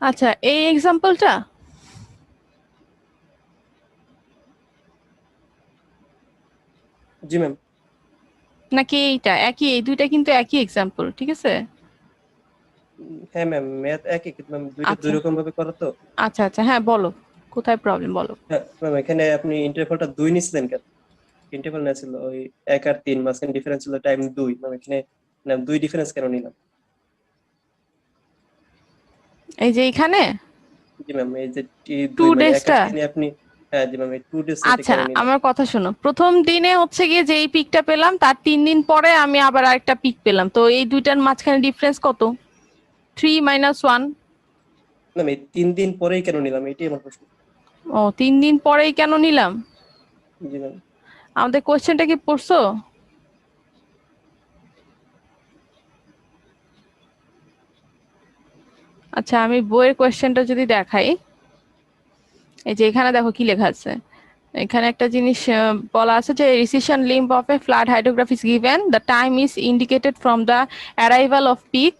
আচ্ছা, এই এক্সাম্পলটা জি ম্যাম। নাকি এইটা একই? এই দুইটা কিন্তু একই এক্সাম্পল, ঠিক আছে? হ্যাঁ ম্যাম, ম্যাথ একই কিন্তু ম্যাম দুইটা দুই আচ্ছা রকম ভাবে করা তো। আচ্ছা আচ্ছা, হ্যাঁ বলো, কোথায় প্রবলেম বলো। হ্যাঁ ম্যাম, এখানে আপনি ইন্টারভ্যালটা 2 নিছিলেন কেন? ইন্টারভ্যাল না ছিল ওই 1 আর 3, মাঝখানে ডিফারেন্স ছিল টাইম 2 ম্যাম। এখানে ম্যাম 2 ডিফারেন্স কেন নিলাম? এই যে এইখানে জি ম্যাম, এই যে 2 2 মানে 1 আর ডেজটা। 3 এ আপনি, হ্যাঁ জি ম্যাম, এই 2 ডেজ এটা আচ্ছা, কেন নিলাম? আমার কথা শোনো, প্রথম দিনে হচ্ছে গিয়ে যে এই পিকটা পেলাম তার 3 দিন পরে আমি আবার আরেকটা পিক পেলাম, তো এই দুইটার মাঝখানে ডিফারেন্স কত? 3 - 1। ম্যাম এই 3 দিন পরেই কেন নিলাম, এটাই আমার প্রশ্ন। ও, 3 দিন পরেই কেন নিলাম? জি ম্যাম। আমাদের কোশ্চেনটা কি পড়ছো? আচ্ছা, আমি বইয়ের কোশ্চেনটা যদি দেখাই, এই যে এখানে দেখো কি লেখা আছে। এখানে একটা জিনিস বলা আছে যে recession limb of a flood hydrograph is given, the time is indicated from the arrival of peak,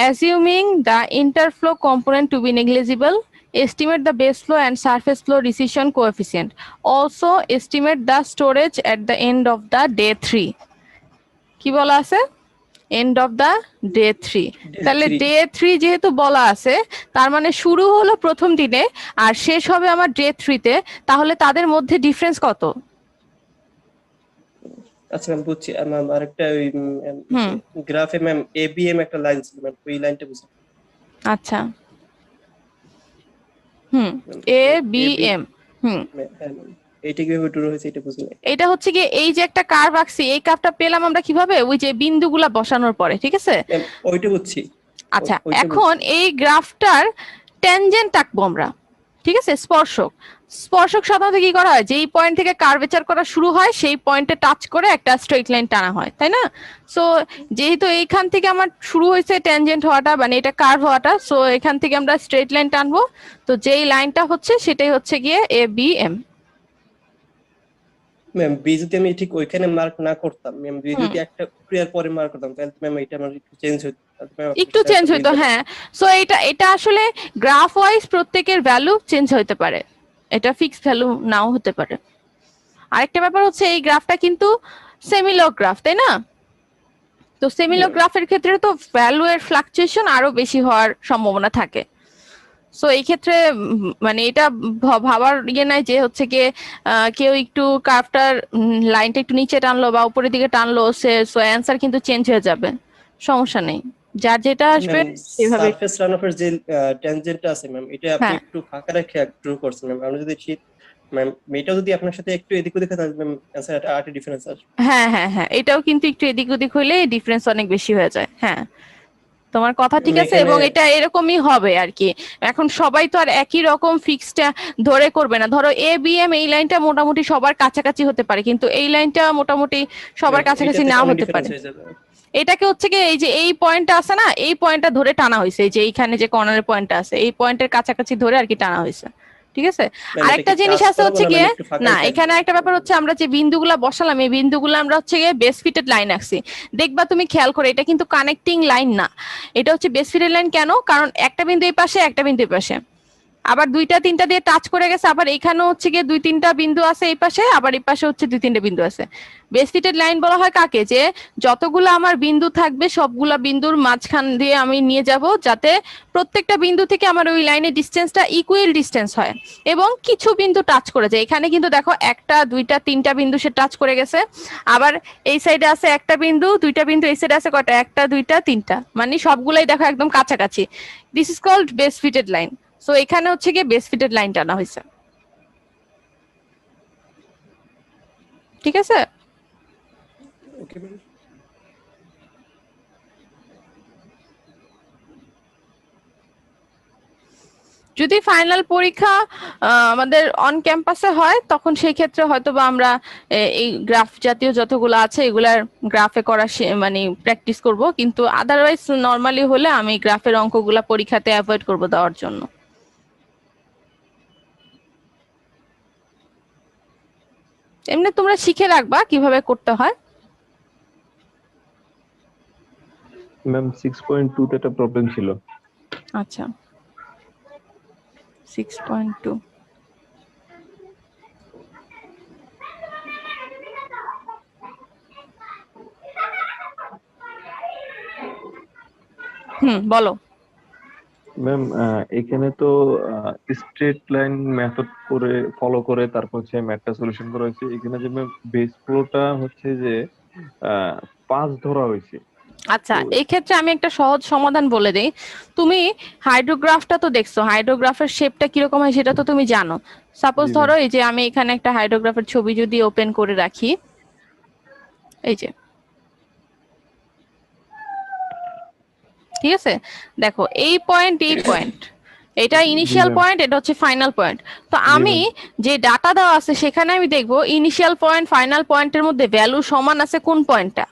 assuming the interflow component to be negligible, estimate the base flow and surface flow recession coefficient. Also estimate the storage at the end of the day 3. কি বলা আছে? End of the day 3। Day তাহলে 3। Day 3 যেহেতু বলা আছে, তার মানে শুরু হলো প্রথম দিনে আর শেষ হবে আমার ডে 3-তে, তাহলে তাদের মধ্যে ডিফারেন্স কত? আচ্ছা ম্যাম বুঝছি ম্যাম। আরেকটা ওই হুম। গ্রাফে ম্যাম এবিএম একটা লাইন ছিল ম্যাম, ওই লাইনটা বুঝছি। আচ্ছা। হুম। A B AB, M. হুম। হ্যাঁ ম্যাম, এইটা কিভাবে ড্র হয়েছে এটা বুঝি নাই। এটা হচ্ছে গিয়ে এই যে একটা কার্ভ আঁকছি, এই কার্ভটা পেলাম আমরা কিভাবে? ওই যে বিন্দুগুলা বসানোর পরে, ঠিক আছে? ম্যাম ওইটা বুঝছি, আচ্ছা, ওইটা এখন বুঝছি। এই গ্রাফটার ট্যানজেন্ট আঁকবো আমরা, ঠিক আছে? স্পর্শক। স্পর্শক সাধারণত কি করা হয়, যেই পয়েন্ট থেকে কার্ভেচার করা শুরু হয় সেই পয়েন্টে টাচ করে একটা স্ট্রেট লাইন টানা হয়, তাই না? সো যেহেতু এইখান থেকে আমার শুরু হয়েছে ট্যানজেন্ট হওয়াটা, মানে এটা কার্ভ হওয়াটা, সো এখান থেকে আমরা স্ট্রেট লাইন টানবো। তো যেই লাইনটা হচ্ছে সেটাই হচ্ছে গিয়ে A B M. Ma'am B যদি আমি ঠিক ওইখানে মার্ক না করতাম ম্যাম, বি হুম। যদি একটা ক্রিয়ার পরে মার্ক করতাম, তাহলে ম্যাম এটা আমার একটু চেঞ্জ হতো, তাহলে ম্যাম আপনার একটু সাথে চেঞ্জ একটা মিল হইতো, পেতাম। হ্যাঁ। সো এটা এটা আসলে গ্রাফ ওয়াইজ প্রত্যেকের ভ্যালু চেঞ্জ হইতে পারে, এটা ফিক্সড ভ্যালু নাও হতে পারে। আরেকটা ব্যাপার হচ্ছে এই গ্রাফটা কিন্তু সেমিলগ গ্রাফ, তাই না? তো জি সেমিলগ ম্যাম। গ্রাফের ক্ষেত্রে তো ভ্যালু এর ফ্লাকচুয়েশন আরো বেশি হওয়ার সম্ভাবনা থাকে। সো এই ক্ষেত্রে মানে এটা ভাবার ইয়ে নাই যে হচ্ছে গিয়ে কেউ একটু কার্ভটার লাইনটা একটু নিচে টানলো বা উপরের দিকে টানলো, সো অ্যান্সার কিন্তু চেঞ্জ হয়ে যাবে, সমস্যা নেই, যার যেটা আসবে ম্যাম সেভাবে। সারফেস রানঅফের যে ট্যানজেন্টটা আছে ম্যাম, এটা আপনি হ্যাঁ একটু ফাঁকা রেখে ড্র করছেন ম্যাম। আমরা যদি ঠিক ম্যাম এটা যদি আপনার সাথে একটু এদিক ওদিক হয়, তাহলে ম্যাম অ্যান্সার আর্টে ডিফারেন্স আসবে। হ্যাঁ হ্যাঁ হ্যাঁ, এটাও কিন্তু একটু এদিক ওদিক হইলে ডিফারেন্স অনেক বেশি হয়ে যায়, হ্যাঁ। তোমার কথা ঠিক ম্যাম আছে, এখানে এবং এটা এরকমই হবে আর কি। এখন সবাই তো আর একই রকম ফিক্সটা ধরে করবে না। ধরো এ বি এম এই লাইনটা মোটামুটি সবার কাছাকাছি হতে পারে, কিন্তু এই লাইনটা মোটামুটি সবার ম্যাম কাছাকাছি এইটাতে নাও অনেক হতে ডিফারেন্স পারে। হয়ে যাবে। এটাকে হচ্ছে কি, এই যে এই পয়েন্টটা আছে না, এই পয়েন্টটা ধরে টানা হয়েছে, এই যে এইখানে যে কর্নারের পয়েন্টটা আছে এই পয়েন্টের কাছাকাছি ধরে আর কি টানা হয়েছে, ঠিক আছে? ম্যাম এটা আরেকটা কি জিনিস টাচ আছে করাবো হচ্ছে না ম্যাম, গিয়ে, একটু না ফাঁকাই থাকবে? এখানে একটা ব্যাপার হচ্ছে আমরা যে বিন্দুগুলা বসালাম এই বিন্দুগুলো আমরা হচ্ছে গিয়ে বেস ফিটেড লাইন আঁকছি। দেখবা তুমি খেয়াল করে, এটা কিন্তু কানেক্টিং লাইন না, এটা হচ্ছে বেস ফিটেড লাইন। কেন? কারণ একটা বিন্দু এই পাশে একটা বিন্দু এই পাশে, আবার দুইটা তিনটা দিয়ে টাচ করে গেছে, আবার এখানেও হচ্ছে গিয়ে দুই তিনটা বিন্দু আছে এই পাশে, আবার এই পাশে হচ্ছে দুই তিনটা বিন্দু আছে। বেস ফিটেড লাইন বলা হয় কাকে? যে যতগুলো আমার বিন্দু থাকবে সবগুলা বিন্দুর মাঝখান দিয়ে আমি নিয়ে যাব, যাতে প্রত্যেকটা বিন্দু থেকে আমার ওই লাইনের ডিস্টেন্সটা ইকুয়াল ডিস্টেন্স হয় এবং কিছু বিন্দু টাচ করে যায়। এখানে কিন্তু দেখো একটা দুইটা তিনটা বিন্দু সে টাচ করে গেছে, আবার এই সাইডে আছে একটা বিন্দু দুইটা বিন্দু, এই সাইডে আছে কয়টা? একটা দুইটা তিনটা, মানে সবগুলাই দেখো একদম কাছাকাছি। This is called best fitted line. So এখানে হচ্ছে গিয়ে বেস ফিটেড লাইন টানা হয়েছে, ঠিক আছে? Okay ma'am. যদি ফাইনাল পরীক্ষা আমাদের অন ক্যাম্পাসে হয়, তখন সেই ক্ষেত্রে হয়তো বা আমরা এই গ্রাফ জাতীয় যতগুলো আছে এগুলার গ্রাফে করা মানে প্র্যাকটিস করব, কিন্তু আদারওয়াইজ নর্মালি হলে আমি গ্রাফের অঙ্কগুলা পরীক্ষাতে অ্যাভয়েড করব দেওয়ার জন্য। এমনি তোমরা শিখে রাখবা কিভাবে করতে হয়। ম্যাম 6.2 তে একটা প্রবলেম ছিল। আচ্ছা 6.2 বলো। ম্যাম এখানে তো স্ট্রেট লাইন মেথড করে ফলো করে তারপর হচ্ছে ম্যাথটা সলিউশন করা হয়েছে। এখানে যে ম্যাম বেস ফ্লোটা হচ্ছে যে 5 ধরা হয়েছে। আচ্ছা তো এই ক্ষেত্রে আমি একটা সহজ সমাধান বলে দেই। তুমি হাইড্রোগ্রাফটা তো দেখছো, হাইড্রোগ্রাফের শেপটা কিরকম হয় সেটা তো তুমি জানো। সাপোজ জি ম্যাম। ধরো এই যে আমি এখানে একটা হাইড্রোগ্রাফের ছবি যদি ওপেন করে রাখি, এই যে ঠিক আছে, দেখো এই পয়েন্ট এই পয়েন্ট, এটা জি ইনিশিয়াল ম্যাম। পয়েন্ট, এটা হচ্ছে ফাইনাল পয়েন্ট। তো জি আমি ম্যাম। যে ডাটা দেওয়া আছে সেখানে আমি দেখবো ইনিশিয়াল পয়েন্ট ফাইনাল পয়েন্টের মধ্যে ভ্যালু সমান আছে কোন পয়েন্টটা।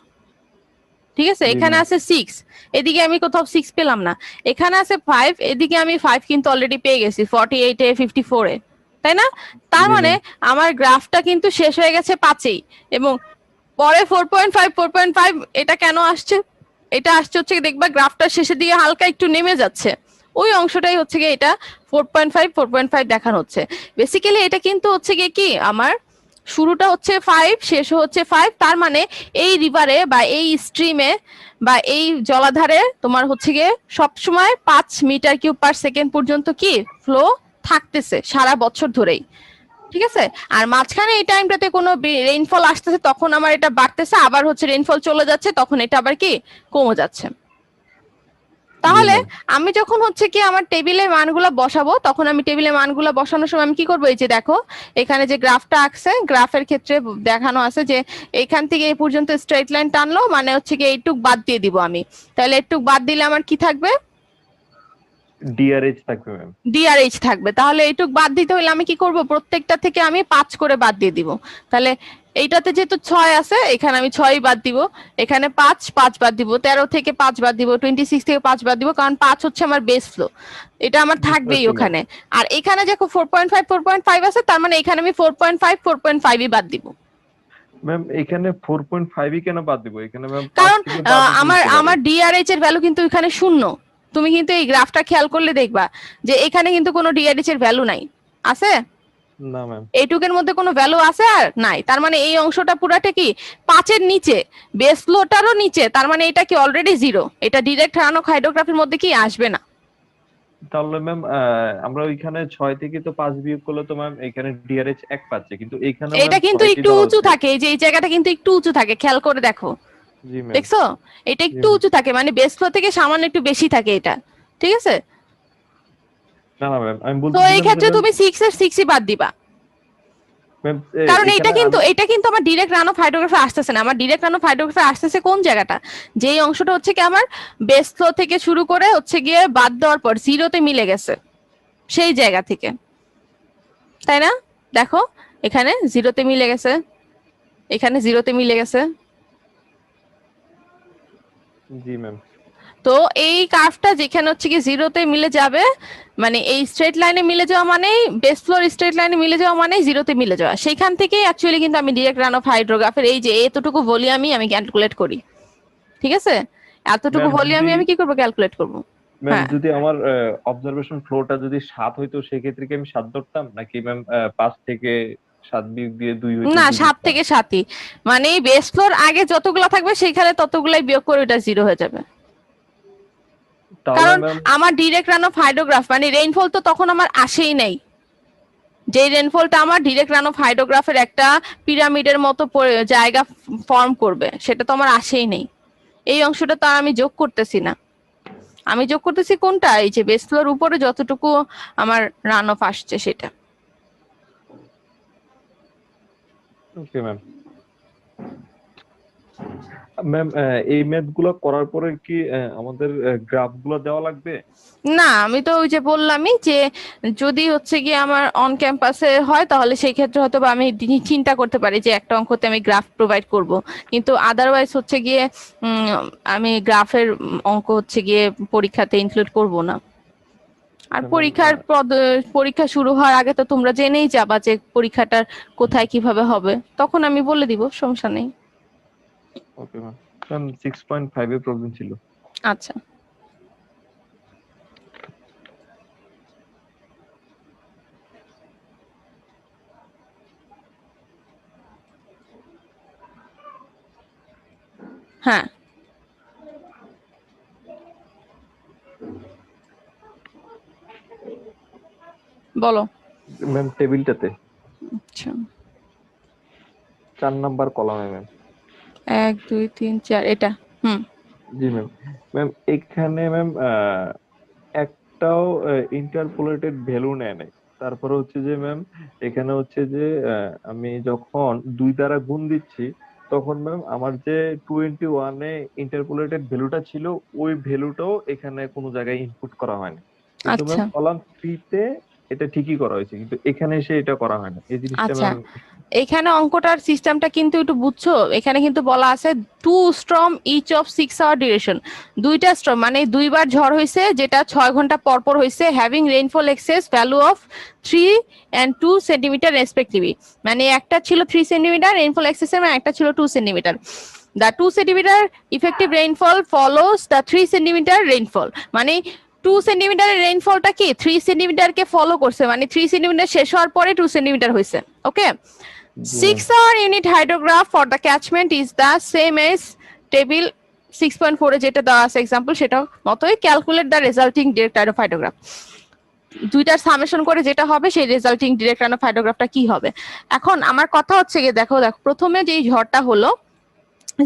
ঠিক আছে, জি এখানে ম্যাম। আছে 6, এদিকে আমি কোথাও 6 পেলাম না। এখানে আছে 5, এদিকে আমি 5 কিন্তু অলরেডি পেয়ে গেছি 48 এ 54 এ, তাই না? তার জি মানে ম্যাম। আমার গ্রাফটা কিন্তু শেষ হয়ে গেছে 5-এই, এবং পরে 4.5 4.5 এটা কেন আসছে? এটা আসছে হচ্ছে দেখবা গ্রাফটার শেষের দিকে হালকা একটু নেমে যাচ্ছে, ওই অংশটাই হচ্ছে গিয়ে এটা 4.5 4.5 দেখানো হচ্ছে। বেসিক্যালি এটা কিন্তু হচ্ছে গিয়ে কি আমার শুরুটা হচ্ছে 5, শেষও হচ্ছে 5, তার মানে এই রিভারে বা এই স্ট্রিমে বা এই জলাধারে তোমার হচ্ছে গিয়ে সবসময় 5 মিটার কিউব পার সেকেন্ড পর্যন্ত কি ফ্লো থাকতেছে সারা বছর ধরেই। ঠিক আছে, আর মাঝখানে এই টাইমটাতে কোনো রেইনফল আসতেছে তখন আমার এটা বাড়তেছে, আবার হচ্ছে রেইনফল চলে যাচ্ছে তখন এটা আবার কি কমে যাচ্ছে। জি তাহলে ম্যাম। আমি যখন হচ্ছে কি আমার টেবিলে মানগুলো বসাবো, তখন আমি টেবিলে মানগুলো বসানোর সময় আমি কি করবো, এই যে দেখো এখানে যে গ্রাফটা আঁকছে, গ্রাফের ক্ষেত্রে দেখানো আছে যে এখান থেকে এই পর্যন্ত স্ট্রেট লাইন টানলো মানে হচ্ছে কি এইটুক বাদ দিয়ে দিব আমি। তাহলে এইটুক বাদ দিলে আমার কি থাকবে, ডিআরএইচ থাকবে ম্যাম। ডিআরএইচ থাকবে। তাহলে এইটুক বাদ দিতে হলে আমি কি করব, প্রত্যেকটা থেকে আমি 5 করে বাদ দিয়ে দিব। তাহলে এইটাতে যেহেতু 6 আছে এখানে আমি 6ই বাদ দিব, এখানে 5 5 বাদ দিব, 13 থেকে 5 বাদ দিব, 26 থেকে 5 বাদ দিব, কারণ 5 হচ্ছে আমার বেস ফ্লো, এটা আমার বুঝতে থাকবেই পারছি ম্যাম। ওখানে। আর এখানে দেখো 4.5 4.5 আছে, তার মানে এখানে আমি 4.5 4.5ই বাদ দিব। ম্যাম এখানে 4.5ই কেন বাদ দিব? এখানে ম্যাম 5 কারণ থেকে বাদই তো আমার দিতে পারি। আমার ডিআরএইচ এর ভ্যালু কিন্তু এখানে শূন্য। তুমি কিন্তু এই গ্রাফটা খেয়াল করলে দেখবা যে এখানে কিন্তু কোনো ডিআরএইচ এর ভ্যালু নাই, আছে? না ম্যাম। এইটুকের মধ্যে কোনো ভ্যালু আছে আর নাই, তার মানে এই অংশটা পুরাটা কি 5-এর নিচে, বেস ফ্লোটারও নিচে, তার মানে এটা কি অলরেডি জিরো, এটা ডিরেক্ট রানক হাইড্রোগ্রাফির মধ্যে কি আসবে না। তাহলে ম্যাম আমরা ওইখানে 6 থেকে তো 5 বিয়োগ করলে তো ম্যাম এখানে ডিআরএইচ 1 পাচ্ছে, কিন্তু এইখানেও এটা ম্যাম কিন্তু 6টি একটু ধরা উঁচু হচ্ছে। থাকে, এই যে এই জায়গাটা কিন্তু একটু উঁচু থাকে, খেয়াল করে দেখো, জি ম্যাম। দেখছো? এটা জি একটু ম্যাম। উঁচু থাকে, মানে বেস ফ্লো থেকে সামান্য একটু বেশি থাকে এটা, ঠিক আছে? না না ম্যাম, আমি তো এই বলতেছিলাম যে ক্ষেত্রে ম্যাম, তুমি 6-ই বাদ দিবা, ম্যাম কারণ এটা এখানে কিন্তু আমি এটা কিন্তু আমার ডিরেক্ট রান অফ হাইড্রোগ্রাফি আসতেছে না। আমার ডিরেক্ট রান অফ হাইড্রোগ্রাফি আসতেছে কোন জায়গাটা, যেই অংশটা হচ্ছে কি আমার বেস ফ্লো থেকে শুরু করে হচ্ছে গিয়ে বাদ দেওয়ার পর জিরোতে মিলে গেছে সেই জায়গা থেকে, তাই না? দেখো এখানে জিরোতে মিলে গেছে, এখানে জিরোতে মিলে গেছে। জি ম্যাম। তো এই কার্ভটা যেখানে হচ্ছে কি জিরোতে মিলে যাবে, মানে এই স্ট্রেট লাইনে মিলে যাওয়া মানেই, বেস ফ্লোর স্ট্রেট লাইনে মিলে যাওয়া মানেই জিরোতে মিলে যাওয়া, সেইখান থেকেই অ্যাকচুয়ালি কিন্তু আমি ডিরেক্ট রান অফ হাইড্রোগ্রাফের এই যে এতটুকু ভলিউমই আমি ক্যালকুলেট করি। ঠিক আছে, এতটুকু ম্যাম যদি ভলিউমে আমি কি করব, ক্যালকুলেট করব। ম্যাম হ্যাঁ, যদি আমার অবজারভেশন ফ্লোটা যদি 7 হইতো সেক্ষেত্রে কি আমি 7 ধরতাম, নাকি ম্যাম 5 থেকে 7 বিয়োগ দিয়ে 2 হইতো না 2 7 ধরতাম? থেকে 7ই, মানে বেস ফ্লোর আগে যতগুলা থাকবে সেইখানে ততগুলাই বিয়োগ করে ওটা জিরো হয়ে যাবে। তাহলে কারণ ম্যাম আমার ডিরেক্ট রান অফ হাইড্রোগ্রাফ মানে রেইনফল তো তখন আমার আসেই নাই, যে রেনফলটা আমার ডিরেক্ট রান অফ হাইড্রোগ্রাফের একটা পিরামিডের মতো জায়গা ফর্ম করবে সেটা তো আমার আসেই নেই। এই অংশটা তো আর আমি যোগ করতেছি না, আমি যোগ করতেছি কোনটা, এই যে বেস ফ্লোর উপরে যতটুকু আমার রান অফ আসছে সেটা। Okay ma'am. ম্যাম এই ম্যাথ গুলো করার পরে কি আমাদের গ্রাফ গুলো দেওয়া লাগবে? না আমি তো ওই যে বললামই যে যদি হচ্ছে গিয়ে আমার অন ক্যাম্পাসে হয় তাহলে সেই ক্ষেত্রে হয়তো বা আমি চিন্তা করতে পারি যে একটা অঙ্কতে আমি গ্রাফ প্রোভাইড করব, কিন্তু আদারওয়াইজ হচ্ছে গিয়ে আমি গ্রাফের অঙ্ক হচ্ছে গিয়ে পরীক্ষাতে ইনক্লুড করব না। আর আচ্ছা ম্যাম। পরীক্ষা শুরু হওয়ার আগে তো তোমরা জেনেই যাবা যে পরীক্ষাটার কোথায় কিভাবে হবে, তখন আমি বলে দিব, সমস্যা নেই। Okay ma'am. ম্যাম 6.5 এর প্রবলেম ছিল। আচ্ছা। হ্যাঁ বলো। ম্যাম টেবিলটাতে আচ্ছা 4 নাম্বার কলামে ম্যাম। 1 2 3 4 এটা। হুম জি ম্যাম। ম্যাম এখানে ম্যাম একটাও ইন্টারপোলেটেড ভ্যালু নেয় নাই। তারপরে হচ্ছে যে ম্যাম এখানে হচ্ছে যে আমি যখন 2 দ্বারা গুণ দিচ্ছি তখন ম্যাম আমার যে 21 এ ইন্টারপোলেটেড ভ্যালুটা ছিল ওই ভ্যালুটাও এখানে কোনো জায়গায় ইনপুট করা হয়নি, কিন্তু ম্যাম আচ্ছা কলাম 3 তে এটা ঠিকই করা হয়েছে, কিন্তু এখানে এসে এটা করা হয় না, এই জিনিসটা আচ্ছা ম্যাম। এখানে অঙ্কটার সিস্টেমটা কিন্তু একটু বুঝছো, এখানে কিন্তু বলা আছে 2 storm each of 6 hour duration, দুইটা স্টর্ম মানে দুইবার ঝড় হয়েছে যেটা 6 ঘন্টা পর পর হয়েছে, having rainfall excess value of 3 and 2 centimetre respectively, মানে একটা ছিল 3 সেন্টিমিটার রেইনফল এক্সেস এর, মানে একটা ছিল 2 centimetre. The 2 centimeter effective rainfall follows the 3 centimeter rainfall, মানে 2 সেন্টিমিটারের রেইনফলটা কি 3 সেন্টিমিটারকে ফলো করছে, মানে 3 সেন্টিমিটার শেষ হওয়ার পরে 2 সেন্টিমিটার হয়েছে। ওকে, জি ma'am. 6 hour unit hydrograph for the catchment is the same as table 6.4 এ যেটা দেওয়া আছে এক্সাম্পল, সেটা মতোই calculate the resulting direct runoff hydrograph, দুইটার সামেশন করে যেটা হবে সেই রেজাল্টিং ডিরেক্ট রান অফ হাইড্রোগ্রাফটা কি হবে। এখন আমার কথা হচ্ছে গিয়ে দেখো প্রথমে যেই ঝড়টা হলো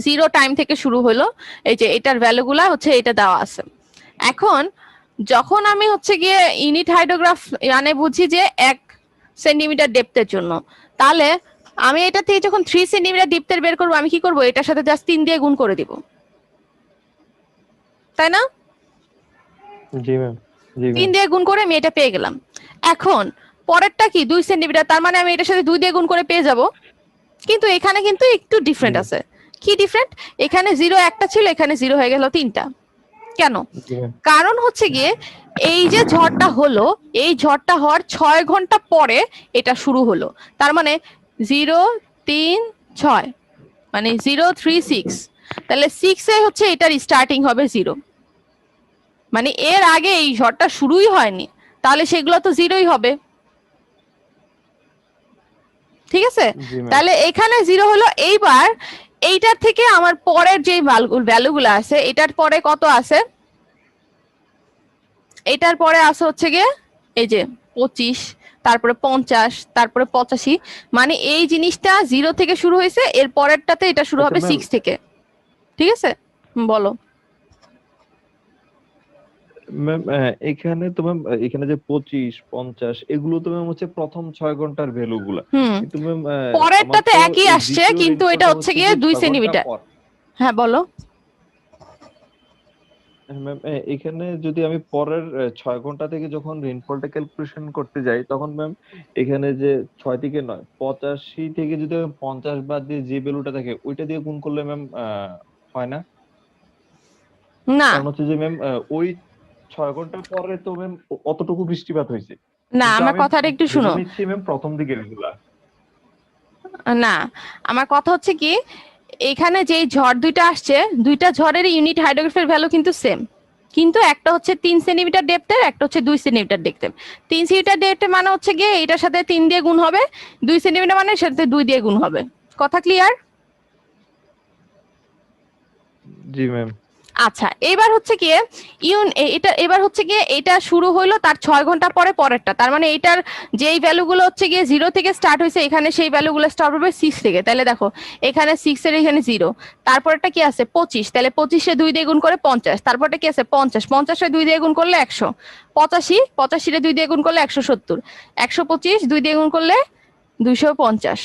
0 টাইম থেকে শুরু হলো, এই যে এটার ভ্যালুগুলা হচ্ছে এটা দেওয়া আছে। এখন যখন আমি হচ্ছে গিয়ে ইউনিট হাইড্রোগ্রাফ মানে বুঝি যে 1 সেন্টিমিটার ডেপথের জন্য, তাহলে আমি এটা থেকে যখন 3 সেন্টিমিটার ডেপথের বের করবো আমি কি করব, এটার সাথে জাস্ট 3 দিয়ে গুণ করে দিব, তাই না? জি ম্যাম। জি 3 ম্যাম। দিয়ে গুণ করে আমি এটা পেয়ে গেলাম। এখন পরেরটা কি 2 সেন্টিমিটার, তার মানে আমি এটার সাথে 2 দিয়ে গুণ করে পেয়ে যাব, কিন্তু এখানে কিন্তু একটু ডিফারেন্ট জি আছে। কি ডিফারেন্ট? এখানে 0 একটা ছিল, এখানে 0 হয়ে গেল 3টা। কেন? জি ম্যাম। কারণ হচ্ছে গিয়ে এই যে ঝড়টা হলো, এই ঝড়টা হওয়ার 6 ঘন্টা পরে এটা শুরু হলো, তার মানে 0 3 6 মানে 0 3 6, তাহলে 6 এ হচ্ছে এটার স্টার্টিং হবে 0, মানে এর আগে এই ঝড়টা শুরুই হয়নি, তাহলে সেগুলো তো 0ই হবে। ঠিক আছে, জি ম্যাম। তাহলে এখানে 0 হলো। এইবার এইটার থেকে আমার পরের যে ভ্যালুগুলো আছে, এটার পরে কত আছে, এটার পরে আছে হচ্ছে গিয়ে এই যে 25, তারপরে 50, তারপরে 85, মানে এই জিনিসটা 0 থেকে শুরু হয়েছে, এর পরেরটাতে এটা শুরু আচ্ছা হবে ম্যাম। 6 থেকে। ঠিক আছে, বলো। ম্যাম এখানে তো ম্যাম এখানে যে 25 50 এগুলো তো ম্যাম হচ্ছে প্রথম 6 ঘন্টার ভ্যালু গুলা, হুম, কিন্তু ম্যাম আমার পরেরটাতে তো একই এই আসছে, দ্বিতীয় কিন্তু এটা রেইনফলটা হচ্ছে হচ্ছে গিয়ে যে 2 6 ঘন্টা সেন্টিমিটার। পর। হ্যাঁ বলো। ম্যাম এখানে যদি আমি পরের 6 ঘন্টা থেকে যখন রেইনফলটা ক্যালকুলেশন করতে যাই তখন ম্যাম এখানে যে 6 থেকে 9 85 থেকে যদি আমি 50 বাদ দিয়ে যে ভ্যালুটা থাকে ওইটা দিয়ে গুণ করলে ম্যাম হয় না? না কারণ হচ্ছে যে ম্যাম ওই 6 ঘন্টা পরে তো ম্যাম অতটুকু বৃষ্টিপাত হয়েছে, না, কিন্তু আমার আমি কথাটা একটু ধরে শুনো। নিচ্ছি ম্যাম প্রথম দিকের গুলা। না, আমার কথা হচ্ছে কি, এখানে যেই ঝড় দুইটা আসছে, দুইটা ঝড়ের ইউনিট হাইড্রোগ্রাফের ভ্যালু কিন্তু সেম, কিন্তু একটা হচ্ছে 3 সেন্টিমিটার ডেপথের, একটা হচ্ছে 2 সেন্টিমিটার ডেপথের। 3 সেন্টিমিটার ডেপথের মানে হচ্ছে গিয়ে এটার সাথে 3 দিয়ে গুণ হবে, 2 সেন্টিমিটার মানে এর সাথে 2 দিয়ে গুণ হবে। কথা ক্লিয়ার? জি ম্যাম। আচ্ছা, এবার হচ্ছে গিয়ে এটা এবার হচ্ছে গিয়ে এটা শুরু হলো তার 6 ঘন্টা পরে পরেরটা, তার মানে এটার যেই ভ্যালুগুলো হচ্ছে গিয়ে 0 থেকে স্টার্ট হয়েছে, এখানে সেই ভ্যালুগুলো স্টার্ট হবে 6 থেকে। তাহলে দেখো এখানে 6 এর এখানে 0, তারপরটা কি আছে 25, তাহলে 25 এ 2 দিয়ে গুণ করে 50, তারপরটা কি আছে 50, 50 এ 2 দিয়ে গুণ করলে 100, 85, 85 এ 2 দিয়ে গুণ করলে 170, 125 2 দিয়ে গুণ করলে 250,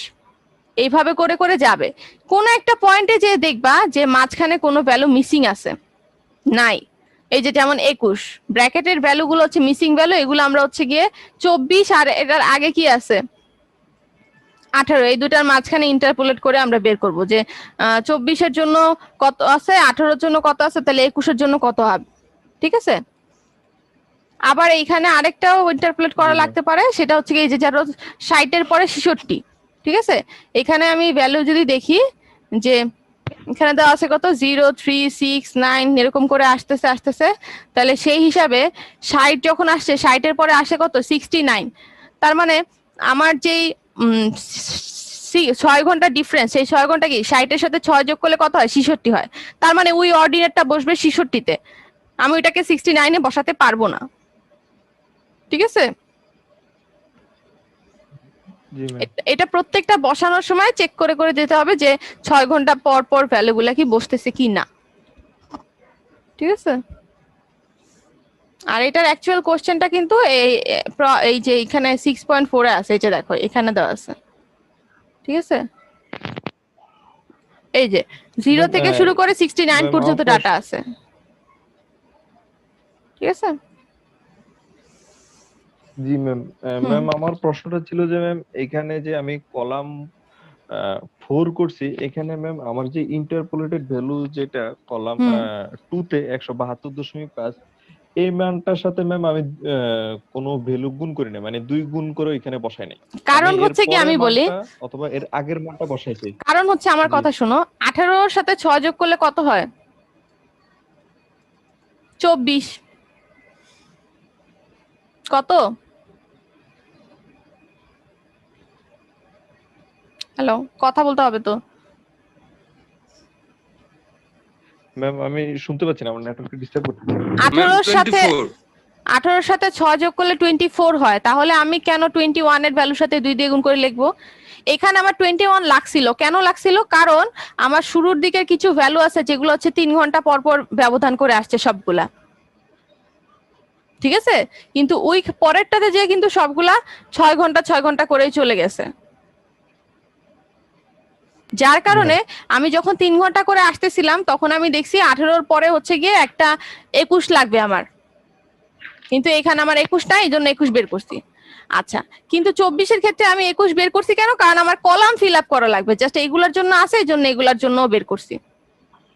এইভাবে করে করে যাবে। কোন একটা পয়েন্টে যে দেখবা যে মাঝখানে কোনো ভ্যালু মিসিং আছে, নাই। এই যে যেমন 21 ব্র্যাকেটের ভ্যালুগুলো হচ্ছে মিসিং ভ্যালু, এগুলো আমরা হচ্ছে গিয়ে 24 আর এটার আগে কি আছে 18, এই দুটার মাঝখানে ইন্টারপোলেট করে আমরা বের করব যে 24 এর জন্য কত আছে, 18 এর জন্য কত আছে, তাহলে 21 এর জন্য কত হবে। ঠিক আছে, আবার এইখানে আরেকটাও ইন্টারপোলেট করা জি ম্যাম। লাগতে পারে, সেটা হচ্ছে এই যে যারা 60 এর পরে 66। ঠিক আছে, এখানে আমি ভ্যালু যদি দেখি যে এখানে দেওয়া আছে কত 0 3 6 9 এরকম করে আসতেছে আসতেছে, তাহলে সেই হিসাবে 60 যখন আসছে 60 এর পরে আসে কত 69, তার মানে আমার যেই 6 ঘন্টা ডিফারেন্স, সেই 6 ঘন্টা কি 60 এর সাথে 6 যোগ করলে কত হয়? 66 হয়। তার মানে ওই অর্ডিনেটটা বসবে 66-তে, আমি ওইটাকে 69-এ বসাতে পারবো না। ঠিক আছে, জি ম্যাম। এটা প্রত্যেকটা বসানোর সময় চেক করে করে যেতে হবে যে 6 ঘন্টা পর পর ভ্যালুগুলা কি বসতেছে কি না। ঠিক আছে, আর এটার অ্যাকচুয়াল কোশ্চেনটা কিন্তু এই যে এখানে 6.4 এ আছে, এই যে দেখো এখানে দেওয়া আছে। ঠিক আছে, এই যে 0 থেকে শুরু করে 69 পর্যন্ত ডাটা আছে। ঠিক আছে, জি ম্যাম। ম্যাম আমার প্রশ্নটা ছিল যে ম্যাম এখানে যে আমি কলাম 4 করছি, এখানে ম্যাম আমার যে ইন্টারপোলেটেড ভ্যালু যেটা কলাম 2 তে 172.5, এই মানটার সাথে ম্যাম আমি কোনো ভ্যালু গুণ করি না, মানে 2 গুণ করে এখানে বসাই নাই। কারণ হচ্ছে কি আমি বলি, অথবা এর আগের মানটা বসাইছি। কারণ হচ্ছে আমার কথা শোনো, 18 এর সাথে 6 যোগ করলে কত হয়? 24। কত? হ্যালো, কথা বলতে হবে তো। ম্যাম আমি শুনতে পাচ্ছি না, আমার নেটওয়ার্ক ডিস্টার্ব করছে। 18 এর সাথে 6 যোগ করলে 24 হয়, তাহলে আমি কেন 21 এর ভ্যালুর সাথে 2 দিয়ে গুণ করে লিখবো? এখানে আমার 21 লাগছিল, কেন লাগছিল? কারণ আমার শুরুর দিকের কিছু ভ্যালু আছে যেগুলো হচ্ছে 3 ঘন্টা পর পর ব্যবধান করে আসছে সবগুলা। ঠিক আছে, কিন্তু ওই পরেরটাতে যে কিন্তু সবগুলা 6 ঘন্টা 6 ঘন্টা করেই চলে গেছে, যার কারণে আমি যখন 3 ঘন্টা করে আসতেছিলাম তখন আমি দেখছি 18-র পরে হচ্ছে গিয়ে একটা 21 লাগবে আমার, কিন্তু এখানে আমার 21 নাই, এই জন্য 21 বের করছি। আচ্ছা, কিন্তু 24-এর ক্ষেত্রে আমি 21 বের করছি কেন? কারণ আমার কলাম ফিল আপ করা লাগবে, জাস্ট এইগুলোর জন্য আছে, এই জন্য এগুলোর জন্য বের করছি।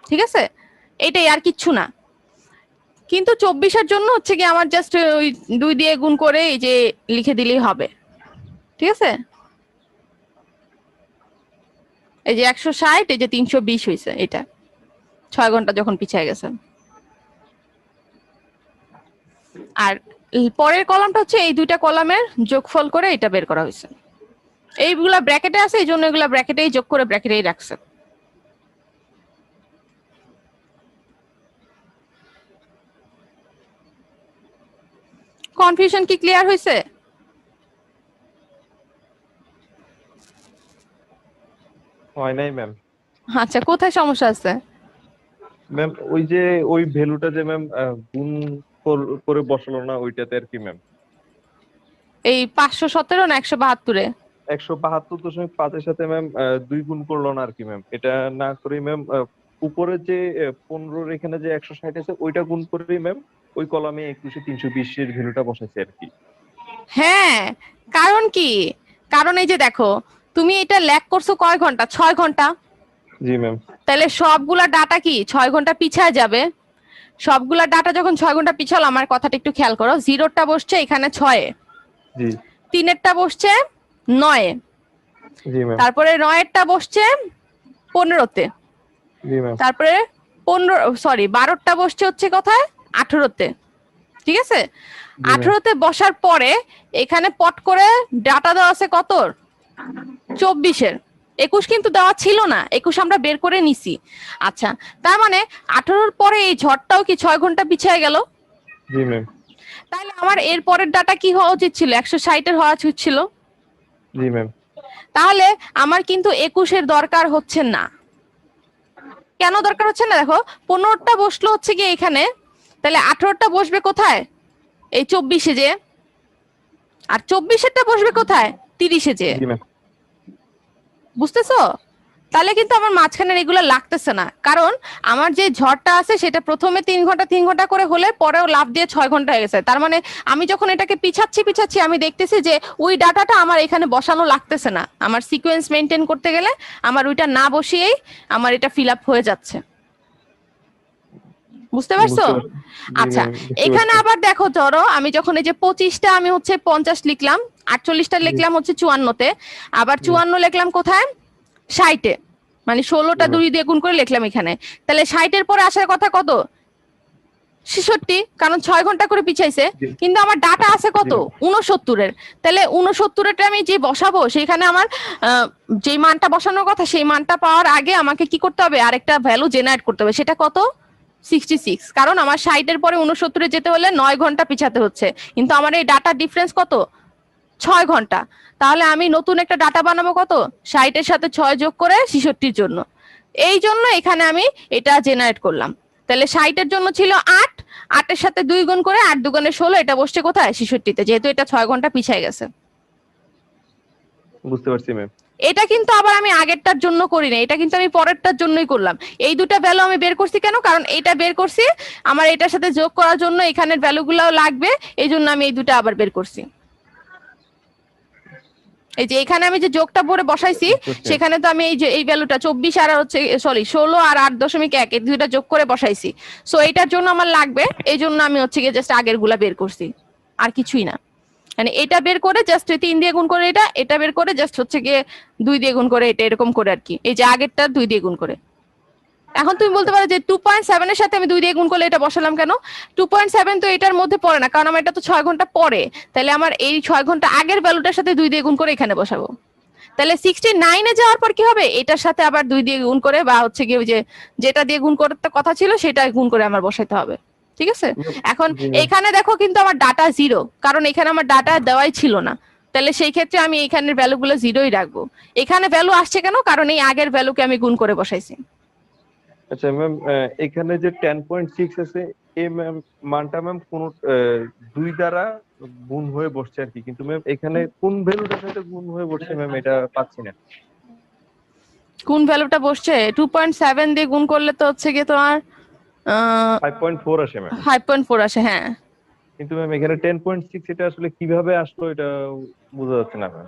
ঠিক আছে, এটাই, আর কিচ্ছু না। কিন্তু 24-এর জন্য হচ্ছে কি আমার জাস্ট ওই 2 দিয়ে গুণ করে এই যে লিখে দিলেই হবে। ঠিক আছে, এই যে 160, এই যে 320 হয়েছে, এটা 6 ঘন্টা যখন পিছিয়ে গেছে। আর পরের কলামটা হচ্ছে এই দুইটা কলামের যোগফল করে এটা বের করা হয়েছে। এইগুলা ব্র্যাকেটে আছে, এই জন্য এগুলা ব্র্যাকেটেই যোগ করে ব্র্যাকেটেই রাখছে। কনফিউশন কি ক্লিয়ার হয়েছে? হয় নাই ম্যাম। আচ্ছা, কোথায় সমস্যা আছে? ম্যাম ওই যে ওই ভ্যালুটা যে ম্যাম গুণ করে বসালো না, ওইটাতে আর কি ম্যাম এই 517 না 172-এ? 172.5 এর সাথে ম্যাম 2 গুণ করলো না আর কি ম্যাম, এটা না করে ম্যাম উপরে যে 15-র এখানে যে 160 আছে ওইটা গুণ করেই ম্যাম ওই কলামে 21-320 এর ভ্যালুটা বসাইছে আর কি। হ্যাঁ, কারণ কি? কারণ এই যে দেখো, তুমি এটা ল্যাগ করছো কয় ঘন্টা? 6 ঘন্টা। জি ম্যাম। তাহলে সবগুলা ডাটা কি 6 ঘন্টা পিছায় যাবে? সবগুলা ডাটা যখন 6 ঘন্টা পিছালো, আমার কথাটা একটু খেয়াল করো, 0টা বসছে এখানে 6-এ, জি 3-এরটা বসছে 9-এ, জি ম্যাম। তারপরে 9-এরটা বসছে 15-তে, জি ম্যাম। তারপরে 12টা বসছে হচ্ছে কোথায়? 18-তে। ঠিক আছে, 18-তে বসার পরে এখানে পট করে ডাটা দেওয়া আছে কত? 24-এর। 21 কিন্তু দেওয়া ছিল না, 21 আমরা বের করে নিছি। আচ্ছা, তার মানে 18-র পরে এই ঝড়টাও কি 6 ঘন্টা পিছিয়ে গেল? জি ম্যাম। তাহলে আমার এর পরের ডাটা কি হওয়া উচিত ছিল? 160-এর হওয়া উচিত ছিল। জি ম্যাম। তাহলে আমার কিন্তু 21-এর দরকার হচ্ছে না। কেন দরকার হচ্ছে না? দেখো, 15টা বসলো হচ্ছে কি এখানে, তাহলে 18টা বসবে কোথায়? এই 24-এ যে, আর 24-এরটা বসবে কোথায়? 30-এ যে। জি ম্যাম। বুঝতেছো? তাহলে কিন্তু আমার মাঝখানের এগুলো লাগতেছে না, কারণ আমার যে ঝড়টা আছে সেটা প্রথমে 3 ঘন্টা করে হলে পরেও লাভ দিয়ে 6 ঘন্টা হয়ে গেছে। তার মানে আমি যখন এটাকে পিছাচ্ছি আমি দেখতেছি যে ওই ডাটাটা আমার এখানে বসানো লাগতেছে না। আমার সিকোয়েন্স মেনটেন করতে গেলে আমার ওইটা না বসিয়েই আমার এটা ফিল আপ হয়ে যাচ্ছে। বুঝতে পারছো? আচ্ছা, এখানে আবার দেখো, ধরো আমি যখন এই যে 25টা আমি হচ্ছে 50 লিখলাম, 48টা লিখলাম হচ্ছে 54-তে, আবার 54 লিখলাম কোথায়? 60-এ, মানে 16টা 2 দিয়ে গুণ করে লিখলাম এখানে। তাহলে 60-এর পরে আসার কথা কত? 66, কারণ 6 ঘন্টা করে পিছাইছে। জি। কিন্তু আমার ডাটা আছে কত, জি। 69-এর। তাহলে 69-এরটা আমি যে বসাবো সেখানে আমার যে মানটা বসানোর কথা সেই মানটা পাওয়ার আগে আমাকে কি করতে হবে, আরেকটা ভ্যালু জেনারেট করতে হবে। সেটা কত, 66। কারণ আমার 60-এর পরে 69-এ যেতে হলে 9 ঘন্টা পিছাতে হচ্ছে, কিন্তু আমার এই ডাটা ডিফারেন্স কত, 6 ঘন্টা। তাহলে আমি নতুন একটা ডাটা বানাবো কত, 60-এর সাথে 6 যোগ করে 66-র জন্য। এই জন্য এখানে আমি এটা জেনারেট করলাম। তাহলে 60-এর জন্য ছিল 8, 8-এর সাথে 2 গুণ করে 8 দুগুণে 16, এটা বসছে কোথায়, 66-তে, যেহেতু এটা 6 ঘন্টা পিছায় গেছে। বুঝতে পারছি ম্যাম। এটা কিন্তু আবার আমি আগেরটার জন্য করি না, এটা কিন্তু আমি পরেরটার জন্যই করলাম। এই দুটা ভ্যালু আমি বের করছি কেন, কারণ এটা বের করছি আমার এটার সাথে যোগ করার জন্য, এখানের ভ্যালুগুলোও লাগবে, এই জন্য আমি এই দুটা আবার বের করছি। এই যে এখানে আমি যে যোগটা পরে বসাইছি, সেখানে তো আমি এই যে এই ভ্যালুটা 24 আর হচ্ছে সরি 16 আর 8.1 এই দুইটা যোগ করে বসাইছি। সো এটার জন্য আমার লাগবে, এই জন্য আমি হচ্ছে গিয়ে জাস্ট আগের গুলা বের করছি, আর কিছুই না। মানে এটা বের করে জাস্ট 3 দিয়ে গুণ করে এটা বের করে জাস্ট হচ্ছে গিয়ে 2 দিয়ে গুণ করে এটা, এরকম করে আর কি। এই যে আগেরটা 2 দিয়ে গুণ করে। এখন তুমি বলতে পারো যে 2.7 এর সাথে আমি 2 দিয়ে গুণ করলে এটা বসালাম কেন, 2.7 তো এটার মধ্যে পড়ে না, কারণ আমার এটা তো 6 ঘন্টা পরে। তাহলে আমার এই 6 ঘন্টা আগের ভ্যালুটার সাথে 2 দিয়ে গুণ করে এখানে বসাবো। তাহলে 69-এ যাওয়ার পর কি হবে, এটার সাথে আবার 2 দিয়ে গুণ করে, বা হচ্ছে গিয়ে যে যেটা দিয়ে গুণ করতে কথা ছিল সেটা গুণ করে আমার বসাইতে হবে। ঠিক আছে, এখন এখানে দেখো কিন্তু আমার ডাটা 0, কারণ এখানে আমার ডাটা দেওয়াই ছিল না। তাহলে সেই ক্ষেত্রে আমি এখানের ভ্যালুগুলো 0ই রাখবো। এখানে ভ্যালু আসছে কেন, কারণ এই আগের ভ্যালুকে আমি গুণ করে বসাইছি। আচ্ছা ম্যাম, এখানে যে 10.6 আছে এই ম্যাম মানটা ম্যাম কোন 2 দ্বারা গুণ হয়ে বসছে আর কি, কিন্তু ম্যাম এখানে কোন ভ্যালুটার সাথে গুণ হয়ে বসছে ম্যাম এটা পাচ্ছি না। কোন ভ্যালুটা বসছে, 2.7 দিয়ে গুণ করলে তো হচ্ছে গিয়ে তোমার 5.4 আসে ম্যাম। 5.4 আসে, হ্যাঁ। কিন্তু ম্যাম এখানে 10.6 এটা আসলে কিভাবে আসলো এটা বোঝা যাচ্ছে না ম্যাম।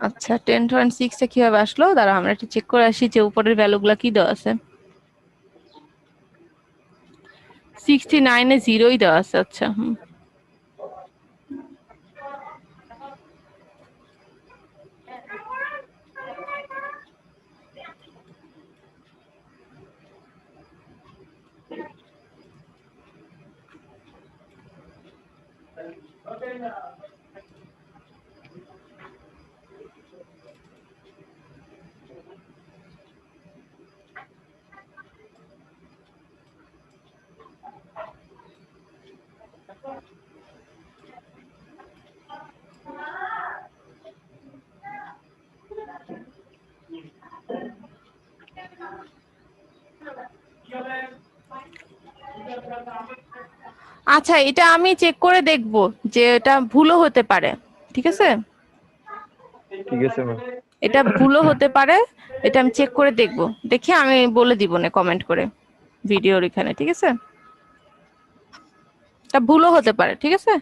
আচ্ছা 10.6 এ কিভাবে আসলো, দাঁড়াও আমরা একটু চেক করে আসি যে উপরের ভ্যালুগুলো কি দেওয়া আছে। 69-এ 0ই দেওয়া আছে। আচ্ছা, আচ্ছা এটা আমি চেক করে দেখব যে এটা ভুলও হতে পারে। ঠিক আছে, ঠিক আছে ম্যাম। এটা ভুলও হতে পারে, এটা আমি চেক করে দেখব, দেখে আমি বলে দিব না কমেন্ট করে ভিডিওর এখানে। ঠিক আছে, এটা ভুলও হতে পারে। ঠিক আছে,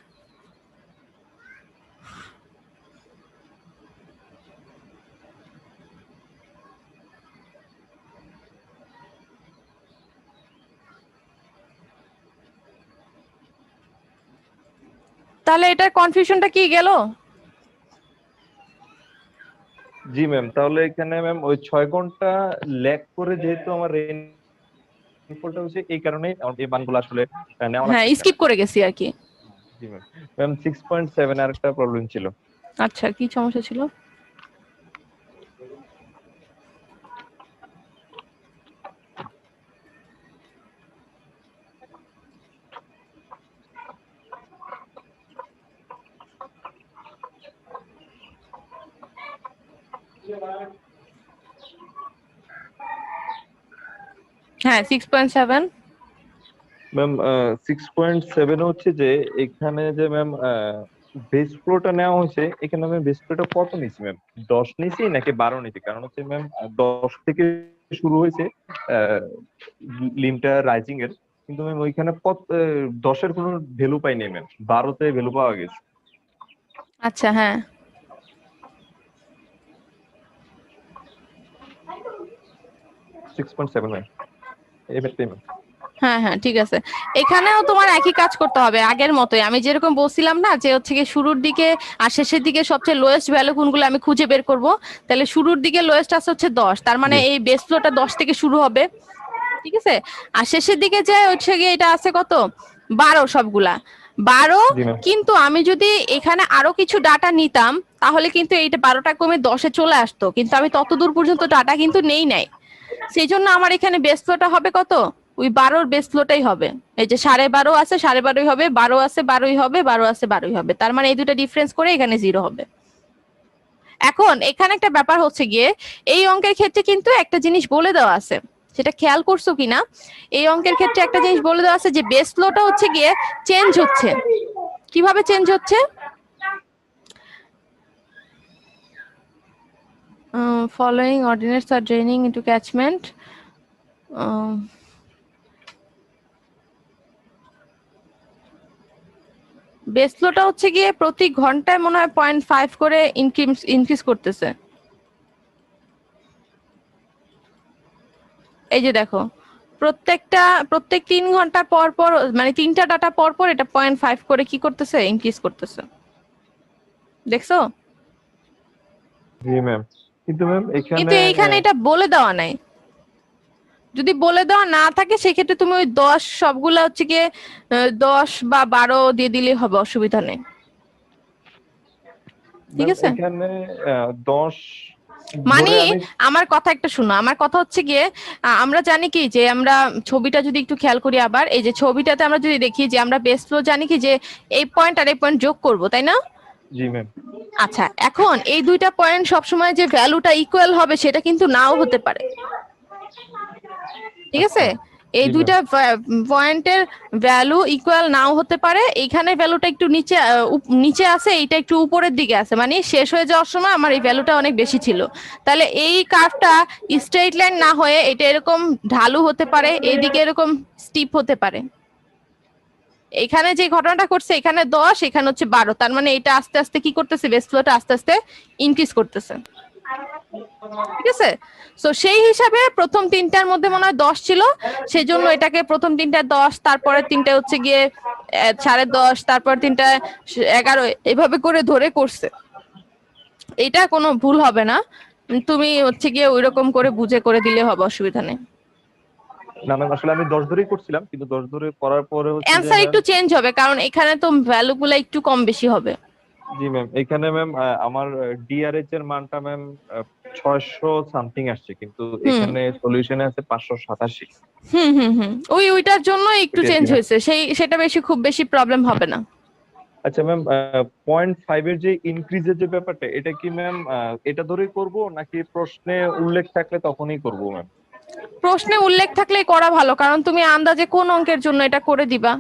তাহলে এটার কনফিউশনটা কি গেল? জি ম্যাম, তাহলে এখানে ম্যাম ওই 6 ঘন্টা ল্যাগ করে যেহেতু আমার রেইনফলটা হচ্ছে, এই কারণে এই মানগুলো আসলে নেওয়া হ্যাঁ, লাগছে। স্কিপ করে গেছি আর কি। জি ম্যাম। ম্যাম 6.7 আর একটা প্রবলেম ছিল। আচ্ছা, কি সমস্যা ছিল? হ্যাঁ 6.7। ম্যাম 6.7 হচ্ছে যে এখানে যে ম্যাম বেস ফ্লোটা নেওয়া হয়েছে, এখানে আমি বেস ফ্লোটা কত নিছি ম্যাম, 10 নিছি নাকি 12 নিছি? কারণ হচ্ছে ম্যাম 10 থেকে শুরু হয়েছে লিমটা রাইজিং এর, কিন্তু ম্যাম ওইখানে 10-এর কোনো ভ্যালু পাই নাই ম্যাম, 12-তে ভ্যালু পাওয়া গেছে। আচ্ছা, হ্যাঁ 6.7 ম্যাম, এবারটাই ম্যাম। হ্যাঁ হ্যাঁ ঠিক আছে, এখানেও তোমার একই কাজ করতে হবে আগের মতোই। আমি যেরকম বলছিলাম না যে হচ্ছে গিয়ে শুরুর দিকে আর শেষের দিকে সবচেয়ে লোয়েস্ট ভ্যালু কোনগুলো আমি খুঁজে বের করব। তাহলে শুরুর দিকে লোয়েস্ট আছে হচ্ছে 10, তার মানে জি। এই বেস ফ্লোটা 10 থেকে শুরু হবে। ঠিক আছে। আর শেষের দিকে যে হচ্ছে গিয়ে এটা আছে কত 12 সবগুলা 12। জি ম্যাম। কিন্তু আমি যদি এখানে আরো কিছু ডাটা নিতাম তাহলে কিন্তু এইটা 12টা কমে 10-এ চলে আসতো, কিন্তু আমি ততদূর পর্যন্ত ডাটা কিন্তু নেই নাই। সেই জন্য আমার এখানে বেস ফ্লোটা হবে কত, ওই 12-র বেস ফ্লোটাই হবে। এই যে 12.5 আছে 12.5 হবে, 12 আছে 12ই হবে, 12 আছে 12ই হবে, তার মানে এই দুটো ডিফারেন্স করে এখানে 0 হবে। এখন এখানে একটা ব্যাপার হচ্ছে গিয়ে এই অঙ্কের ক্ষেত্রে কিন্তু একটা জিনিস বলে দেওয়া আছে, সেটা খেয়াল করছো কিনা। এই অঙ্কের ক্ষেত্রে একটা জিনিস বলে দেওয়া আছে যে বেস ফ্লোটা হচ্ছে গিয়ে চেঞ্জ হচ্ছে। কিভাবে চেঞ্জ হচ্ছে? Following ordinates are draining into catchment. Base ফ্লোটা হচ্ছে গিয়ে প্রতি ঘন্টায় মনে হয় 0.5 করে ইনক্রিজ করতেছে। এই যে দেখো প্রত্যেক 3 ঘন্টা পর পর, মানে 3টা ডাটা পর পর এটা 0.5 করে কি করতেছে, ইনক্রিজ করতেছে। দেখছো? জি ম্যাম। কিন্তু ম্যাম কিন্তু এখানে এইখানে এটা বলে দেওয়া নাই। যদি বলে দেওয়া না থাকে সেক্ষেত্রে তুমি ওই 10 সবগুলা হচ্ছে গিয়ে 10 বা 12 দিয়ে দিলে হবে, অসুবিধা নেই। ঠিক ম্যাম আছে, এখানে 10 মানে ধরে আমি আমার কথা একটা শুনো। আমার কথা হচ্ছে গিয়ে আমরা জানি কি যে আমরা ছবিটা যদি একটু খেয়াল করি, আবার এই যে ছবিটাতে আমরা যদি দেখি যে আমরা বেস ফ্লো জানি কি যে এই পয়েন্ট আর এই পয়েন্ট যোগ করব, তাই না? জি ম্যাম। আচ্ছা, এখন এই দুইটা পয়েন্ট সবসময় যে ভ্যালুটা ইকুয়াল হবে সেটা কিন্তু নাও হতে পারে। ঠিক আছে, এই জি ম্যাম। দুইটা পয়েন্টের ভ্যালু ইকুয়াল নাও হতে পারে। এইখানে ভ্যালুটা একটু নিচে নিচে আছে, এইটা একটু উপরের দিকে আছে, মানে শেষ হয়ে যাওয়ার সময় আমার এই ভ্যালুটা অনেক বেশি ছিল। তাহলে এই কার্ভটা স্ট্রেইট লাইন না হয়ে এটা এরকম ঢালু হতে পারে, এইদিকে এরকম স্টিপ হতে পারে। এখানে যে ঘটনাটা করছে, এখানে 10 এখানে হচ্ছে 12, তার মানে এটা আস্তে আস্তে কি করতেছে, বেস ফ্লোটা আস্তে আস্তে ইনক্রিজ করতেছে। ঠিক আছে, তো সেই হিসাবে প্রথম 3টার মধ্যে মনে হয় 10 ছিল, সেই জন্য এটাকে প্রথম 3টা 10, তারপরে 3টা হচ্ছে গিয়ে 10.5, তারপর 3টা 11, এভাবে করে ধরে করছে। এটা কোনো ভুল হবে না, তুমি হচ্ছে গিয়ে ওইরকম করে বুঝে করে দিলে হবে, অসুবিধা নেই। না ম্যাম, আসলে আমি 10 ধরেই করছিলাম, কিন্তু 10 ধরে করার পরে হচ্ছে যে অ্যান্সার ম্যাম। একটু চেঞ্জ হবে কারণ এখানে তো ভ্যালুগুলো একটু কম বেশি হবে। জি ম্যাম, এখানে ম্যাম আমার ডিআরএইচ এর মানটা ম্যাম 600 সামথিং আসছে, কিন্তু হুম এখানে সলিউশনে আছে 587। হুম হুম হুম ওইটার জন্য একটু এটা চেঞ্জ কি ম্যাম? হয়েছে, সেটা খুব বেশি প্রবলেম হবে না। আচ্ছা ম্যাম, 0.5 এর যে ইনক্রিজের যে ব্যাপারটা, এটা কি ম্যাম এটা ধরেই করব নাকি প্রশ্নে উল্লেখ থাকলে তখনই করব ম্যাম? প্রশ্নে উল্লেখ থাকলেই করা ভালো, কারণ তুমি আন্দাজে কোন অঙ্কের জন্য এটা করে দিবা,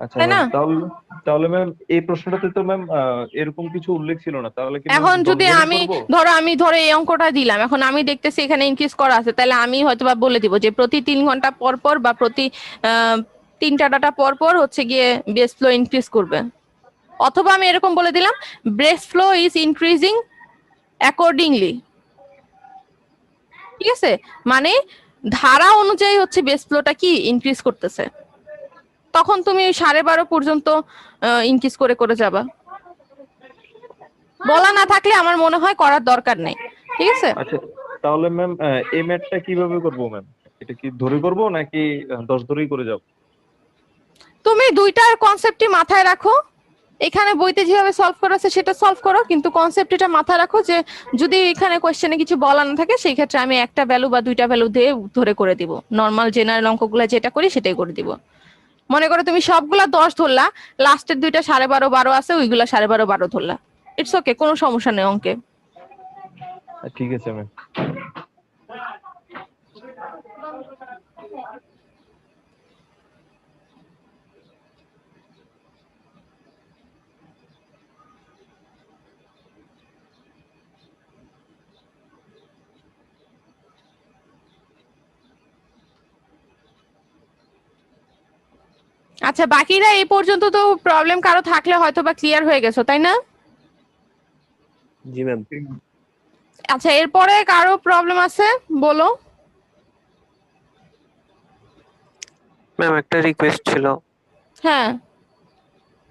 আচ্ছা তাই না? ম্যাম, তাহলে তাহলে ম্যাম এই প্রশ্নটাতে তো ম্যাম এরকম কিছু উল্লেখ ছিল না, তাহলে কি ম্যাম এখন 10 যদি ধরেই আমি করব? ধরো এই অঙ্কটা দিলাম, এখন আমি দেখতেছি এখানে ইনক্রিজ করা আছে, তাহলে আমি হয়তোবা বলে দিব যে প্রতি 3 ঘন্টা পর পর বা প্রতি 3টা ডাটা পর পর হচ্ছে গিয়ে বেস ফ্লো ইনক্রিজ করবে। অথবা আমি এরকম বলে দিলাম base flow is increasing accordingly. ঠিক আছে, মানে ধারা অনুযায়ী হচ্ছে বেস ফ্লোটা কি ইনক্রিজ করতেছে, তখন তুমি 12.5 পর্যন্ত ইনক্রিজ করে করে যাবা। বলা না থাকলে আমার মনে হয় করার দরকার নেই। ঠিক আছে, আচ্ছা, তাহলে ম্যাম এই ম্যাথটা কিভাবে করব ম্যাম? এটা কি ধরে করব নাকি 10 ধরেই করে যাব? তুমি দুইটার কনসেপ্টই মাথায় রাখো। এখানে বইতে যেভাবে সলভ করা আছে সেটা সলভ করো, কিন্তু কনসেপ্ট এটা মাথায় রাখো যে যদি এখানে কোশ্চেনে কিছু বলা না থাকে সেই ক্ষেত্রে আমি একটা ভ্যালু বা দুইটা ভ্যালু দিয়ে ধরে করে দিব। নর্মাল জেনারেল অঙ্কগুলো যেটা করি সেটাই করে দিব। মনে করো তুমি সবগুলা 10 ধরলা, লাস্টের দুইটা 12.5 12 আছে, ওইগুলা 12.5 12 ধরলা, ইটস ওকে, কোনো সমস্যা নেই অঙ্কে। ঠিক আছে ম্যাম। আচ্ছা, বাকিরা এই পর্যন্ত তো প্রবলেম কারো থাকলে হয়তো বা ক্লিয়ার হয়ে গেছো, তাই না? জি ম্যাম। আচ্ছা, এরপরে কারো প্রবলেম আছে বলো। ম্যাম একটা রিকোয়েস্ট ছিল। হ্যাঁ,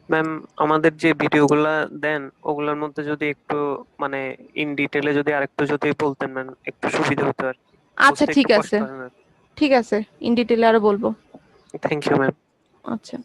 ম্যাম আমাদের যে ভিডিওগুলা দেন ওগুলোর মধ্যে যদি একটু মানে ইন ডিটেলে যদি আরেকটু যদি বলতেন ম্যাম, একটু সুবিধা হতো আর কি। আচ্ছা বুঝতে ঠিক একটু কষ্ট আছে, হয় ম্যাম। ঠিক আছে, ইন ডিটেইলে আরো বলবো। Thank you ma'am. আচ্ছা।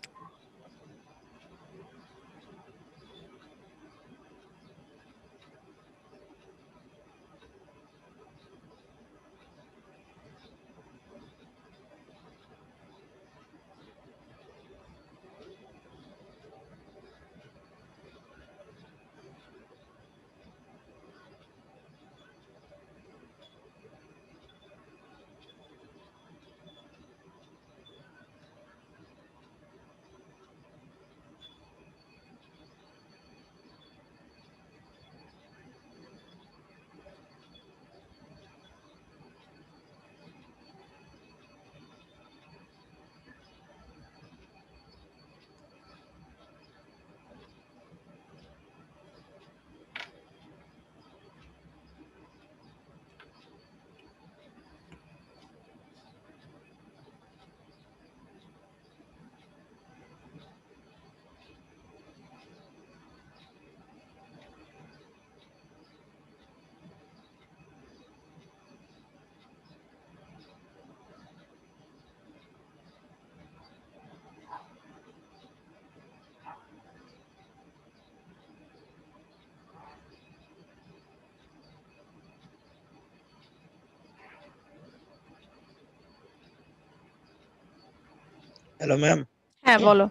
Hello ma'am. হ্যাঁ বলো।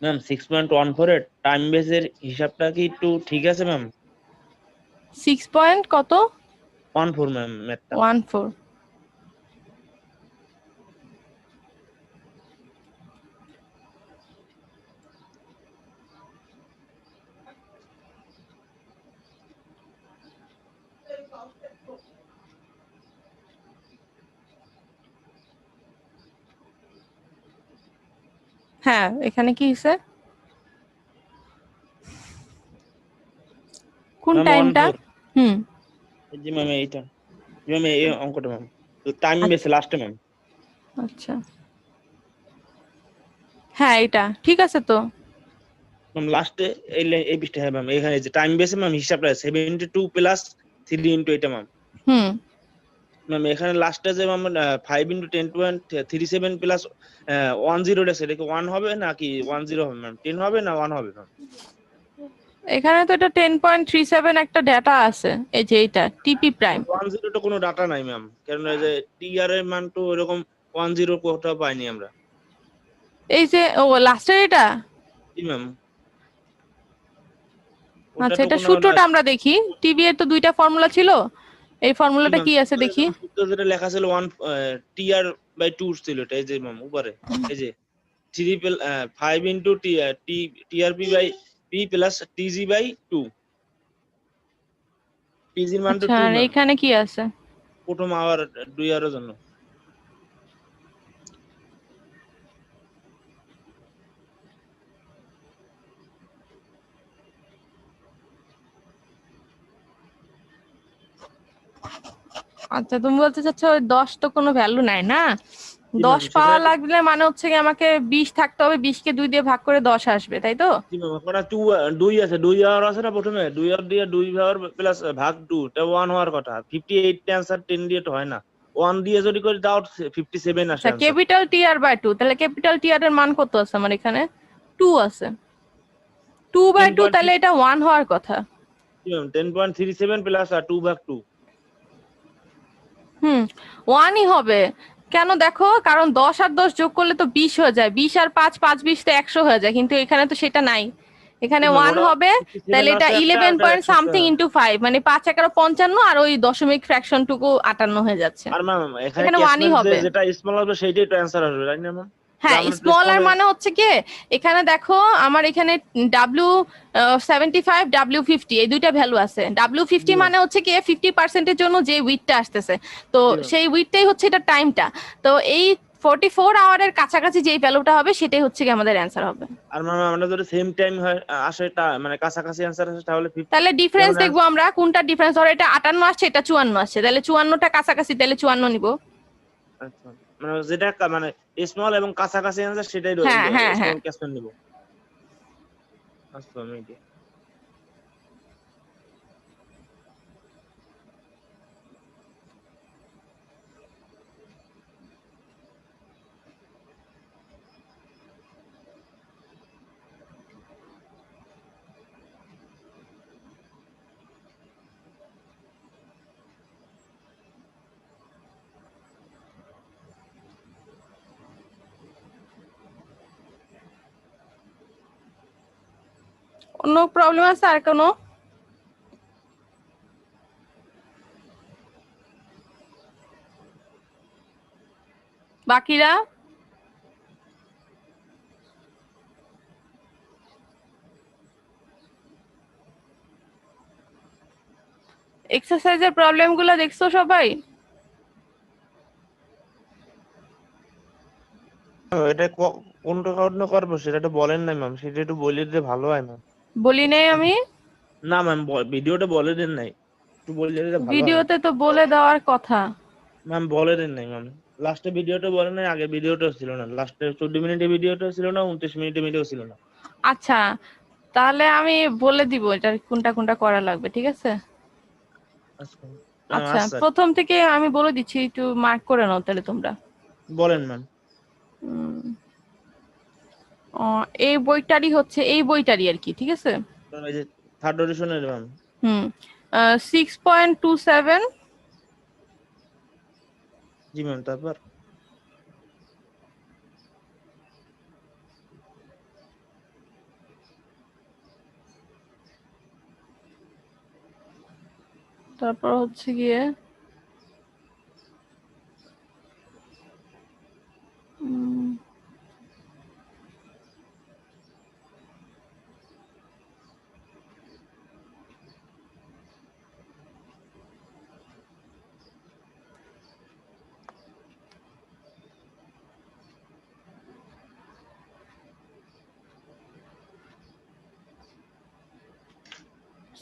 ম্যাম 6.14 এর টাইম বেসের হিসাবটা কি একটু ঠিক আছে ম্যাম? 6 পয়েন্ট কত? 14 ম্যাম ম্যাথটা। 14। হ্যাঁ, এখানে কি হইছে? কোন ম্যাম টাইমটা? 14 হুম। জি ম্যাম এইটা। জি ম্যাম এই অঙ্কটা ম্যাম। তো টাইম বেসে লাস্টে ম্যাম। আচ্ছা, হ্যাঁ এটা ঠিক আছে তো। ম্যাম লাস্টে এই পৃষ্ঠা হ্যাঁ ম্যাম এখানে যে টাইম বেসে ম্যাম হিসাবটা 72 প্লাস 3 ইনটু এটা ম্যাম। হুম। ম্যাম এখানে লাস্টে যে ম্যাম 5 ইনটু 10.37 প্লাস 10 এটা সেটা কি 1 হবে নাকি 10 হবে ম্যাম? 10 হবে না 1 হবে ম্যাম? এখানে তো এটা 10.37 একটা ডেটা আছে, এই যে এইটা টিপি প্রাইম। 10 তো কোনো ডাটা নাই ম্যাম, কারণ এই যে টিআর এর মান তো এরকম 10 কোথাও পাইনি আমরা। এই যে ও লাস্টের এটা। জি ম্যাম ওটা আচ্ছা, তো এটা কোনো সূত্রটা আমরা দেখি। টিবি এর তো দুইটা ফর্মুলা ছিল, এই ফর্মুলাটা কি আছে দেখি। সূত্র যেটা লেখা ছিল 1 টিআর বাই 2 ছিল এটা, এই যে ম্যাম উপরে এই যে 3 5 into TRP by P plus TG by 2। টিজির মান তো আচ্ছা, 2 আর ম্যাম, এখানে কি আছে? প্রথম আওয়ার 2 আওয়ারের জন্য। আচ্ছা, তুমি বলতে চাচ্ছ ওই 10 তো কোনো ভ্যালু নাই না? জি 10 ম্যাম পাওয়া সেটা লাগলে মানে হচ্ছে কি আমাকে 20 থাকতে হবে, 20 কে 2 দিয়ে ভাগ করে 10 আসবে, তাই তো? জি ম্যাম ওটা 2 আছে, 2 আওয়ার আছে না প্রথমে, 2 আওয়ার দিয়ে 2 আওয়ার প্লাস ভাগ 2 এটা 1 হওয়ার কথা। 58 টা অ্যানসার 10 দিয়ে তো হয় না, 1 দিয়ে যদি করি তাও 57 আসে আচ্ছা, answer. Capital T R by 2, তাহলে ক্যাপিটাল টি আর এর মান কত আছে আমার এখানে? 2 আছে। 2 বাই 2, 10.3 তাহলে এটা 1 হওয়ার কথা। জি ম্যাম 10.37 প্লাস 2 ভাগ 2। হুম, 1ই হবে। কেন দেখো, কারণ 10 আর 10 যোগ করলে তো 20 হয়ে যায়, 20 আর 5, 5 20 তো 100 হয়ে যায়, কিন্তু এখানে তো সেটা নাই। এখানে জি ম্যাম 1 ওটা হবে। 57 তাহলে এটা আছে একটা, 11 ওটা পয়েন্ট 100 সামথিং ইন্টু 5, মানে 5 11 55, আর ওই দশমিক ফ্র্যাকশন টুকু 58 হয়ে যাচ্ছে। আর ম্যাম এখানে এখানে 1ই ক্যাশমেন্ট হবে। যেটা স্মল হবে সেইটাই তো অ্যানসার আসবে তাই না ম্যাম? যে হ্যাঁ, আমরা তো স্মলার স্মলে মানে হচ্ছে কি, এখানে দেখো আমার এখানে W75 W50 এই দুইটা ভ্যালু আছে। জি W50 ম্যাম মানে হচ্ছে কি 50% জন্য যে উইথটা আসতেছে, তো জি ম্যাম। সেই উইথটাই হচ্ছে এটা টাইমটা। তো এই 44 আওয়ারের কাছাকাছি যেই ভ্যালুটা হবে সেটাই হচ্ছে কি আমাদের অ্যান্সার হবে। আর ম্যাম আমরা যদি সেম টাইম হয় আসে মানে কাছাকাছি অ্যানসার আসে তাহলে 50 তাহলে ডিফারেন্স যেমন দেখবো আমরা, কোনটা ডিফারেন্স। ধরো এটা 58 আসছে, এটা 54 আসছে, তাহলে 54টা কাছাকাছি, তাহলে 54 নিব। আচ্ছা মানে যেটা মানে স্মল এবং কাছাকাছি অ্যানসার সেটাই হ্যাঁ হ্যাঁ হ্যাঁ। স্মল ক্যাশমেন্ট নিব। আচ্ছা আমি অন্য প্রবলেম আছে আর কোনো? বাকিরা? এক্সারসাইজের প্রবলেম গুলো দেখছো সবাই? এটা কোনটা কাউন্ট করবো সেটা একটু বলেন না ম্যাম, সেটা একটু বলে দিলে ভালো হয় ম্যাম। বলি নাই আমি? না ম্যাম, ভিডিওটা বলে দেন নাই, একটু বলে দিলে ভালো হয় ম্যাম। ভিডিওতে তো বলে দেওয়ার কথা। ম্যাম বলে দেন নাই ম্যাম, লাস্টে ভিডিওটা বলে নাই, আগে ভিডিওটা ছিল না, লাস্টে 14 মিনিটের ভিডিওটা ছিল না, 29 মিনিটের ভিডিও ছিল না। আচ্ছা, তাহলে আমি বলে দিব এটা কোনটা কোনটা করা লাগবে, ঠিক আছে? আচ্ছা ম্যাম, আচ্ছা, আচ্ছা প্রথম থেকে আমি বলে দিচ্ছি, একটু মার্ক করে নাও তাহলে তোমরা। বলেন ম্যাম। উম, এই বইটারই হচ্ছে, এই বইটারই আর কি, ঠিক আছে? এই যে থার্ড অডিশনের ম্যাম। হুম, 6.27, জি ম্যাম, তারপর তারপর হচ্ছে গিয়ে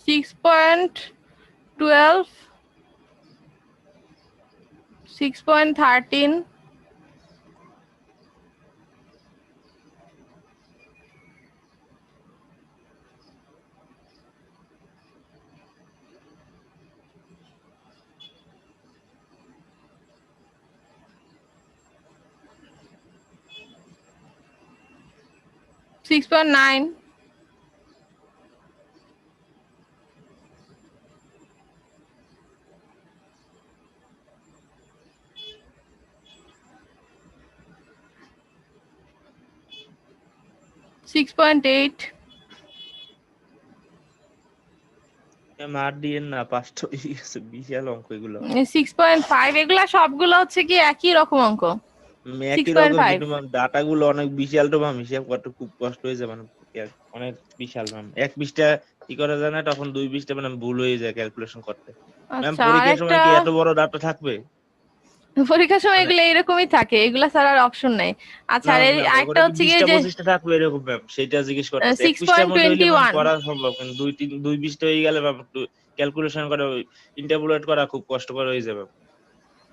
6.12, 6.13, 6.9, 6.8, ম্যাম আর দিয়েন না, পাঁচটা হয়ে গেছে, বিশাল অঙ্ক এগুলো। 6.5, এগুলা সবগুলো হচ্ছে কি একই রকম অঙ্ক। একই রকম 6.5, কিন্তু ম্যাম ডাটা গুলো অনেক বিশাল, তো ম্যাম হিসাব করতে খুব কষ্ট হয়ে যায় মানে, অনেক বিশাল ম্যাম। এক পৃষ্ঠা কি করা যায় না, তখন দুই পৃষ্ঠা মানে ভুল হয়ে যায় ক্যালকুলেশন করতে। ম্যাম আচ্ছা, পরীক্ষার আরেকটা, সময় কি এত বড় ডাটা থাকবে? পরীক্ষার সময় মানে এগুলো এরকমই থাকে, এগুলা ছাড়া আর অপশন নাই। আচ্ছা, না আর ম্যাম, আরেকটা ওগুলো কি হচ্ছে গিয়ে 20টা যে 25টা থাকবে এরকম ম্যাম, সেটা জিজ্ঞেস করতেছে। এক সিক্স পৃষ্ঠার পয়েন্ট মধ্যে হইলে টোয়েন্টি ম্যাম ওয়ান করা সম্ভব, কিন্তু দুই পৃষ্ঠা হয়ে গেলে ম্যাম একটু ক্যালকুলেশন করা, ইন্টারপোলেট করা খুব কষ্টকর হয়ে যাবে।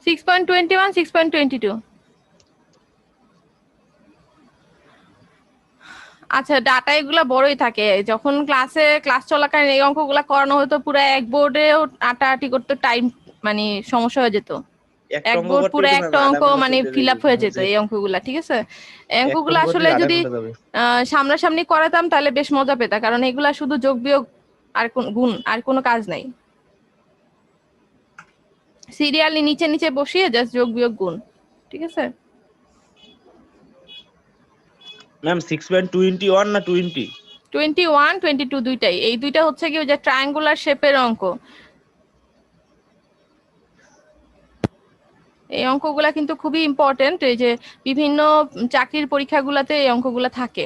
6.21, 6.22। আচ্ছা, ডাটা এগুলা বড়ই থাকে। যখন ক্লাস চলাকালীন এই অঙ্কগুলা করানো হতো, পুরো এক বোর্ডেও আটাআটি করতে টাইম, মানে সমস্যা হয়ে যেত। একটা এক অঙ্ক বোর্ড করতেই পুরো তো ম্যাম একটা আধা অঙ্ক ঘন্টা মানে চলে ফিল আপ হয়ে যেত যাবে, এই অঙ্কগুলা, ঠিক আছে? এই একটা অঙ্কগুলো অঙ্ক করতে আসলে আধা যদি ঘন্টা যাবে। সামনাসামনি করাতাম তাহলে বেশ মজা পেতাম, কারণ এগুলা শুধু যোগ বিয়োগ আর গুণ, আর কোনো কাজ নাই। সিরিয়ালি নিচে নিচে বসিয়ে জাস্ট যোগ বিয়োগ গুণ, ঠিক আছে? ম্যাম 6.21 না 20? 21, 22 দুইটাই। এই দুইটা হচ্ছে কি ওই যে ট্রায়াঙ্গুলার শেপের অঙ্ক। এই অঙ্কগুলা কিন্তু খুবই ইম্পর্টেন্ট, এই যে বিভিন্ন চাকরির পরীক্ষাগুলোতে এই অঙ্কগুলা থাকে,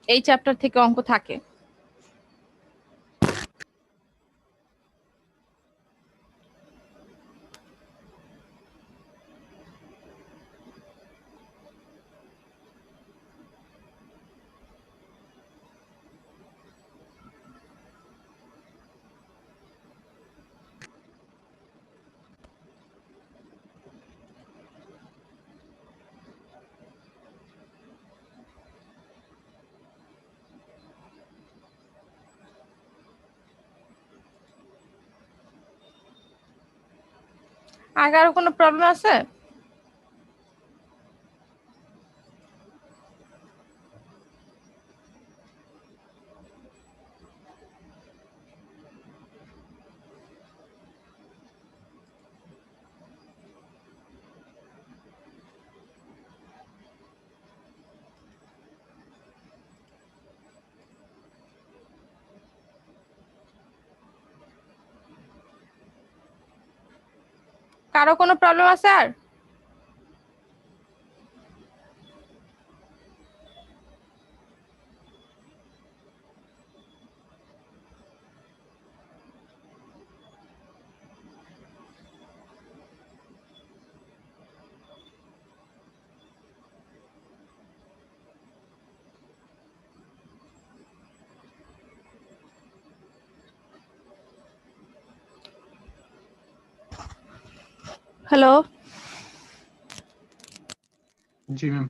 এই চ্যাপ্টার থেকে অঙ্ক থাকে। আর কারো কোনো প্রবলেম আছে? কারো কোনো প্রবলেম আছে আর? হ্যালো, জি ম্যাম।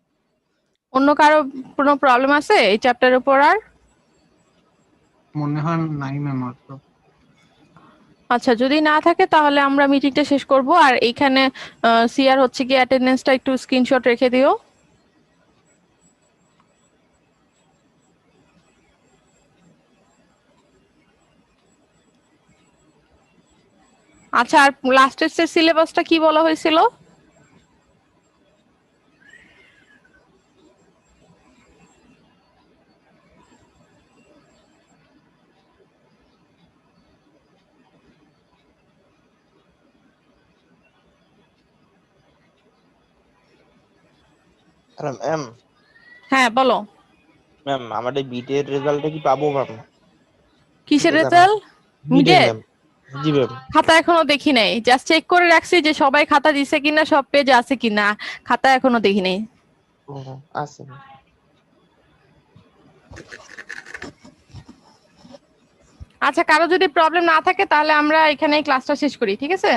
অন্য কারো কোনো প্রবলেম আছে এই চ্যাপ্টারের উপর আর? মনে হয় নাই ম্যাম আর তো। আচ্ছা, যদি না থাকে তাহলে আমরা মিটিংটা শেষ করব। আর এইখানে সিআর হচ্ছে কি অ্যাটেন্ডেন্সটা একটু স্ক্রিনশট রেখে দিও। আচ্ছা, আর লাস্টের সিলেবাসটা কি বলা হয়েছিল? Hello ma'am. হ্যাঁ বলো। ম্যাম আমাদের বিটের রেজাল্টটা কি পাবো ম্যাম? কিসের রেজাল্ট? বিটের মিডে? ম্যাম। জি ম্যাম। খাতা এখনো দেখি নাই, জাস্ট চেক করে রাখছি যে সবাই খাতা দিছে কিনা, সব পেজ আছে কিনা। খাতা এখনো দেখি নাই। ও আছে। আচ্ছা, কারো যদি প্রবলেম না থাকে তাহলে আমরা এখানে ক্লাসটা শেষ করি, ঠিক আছে?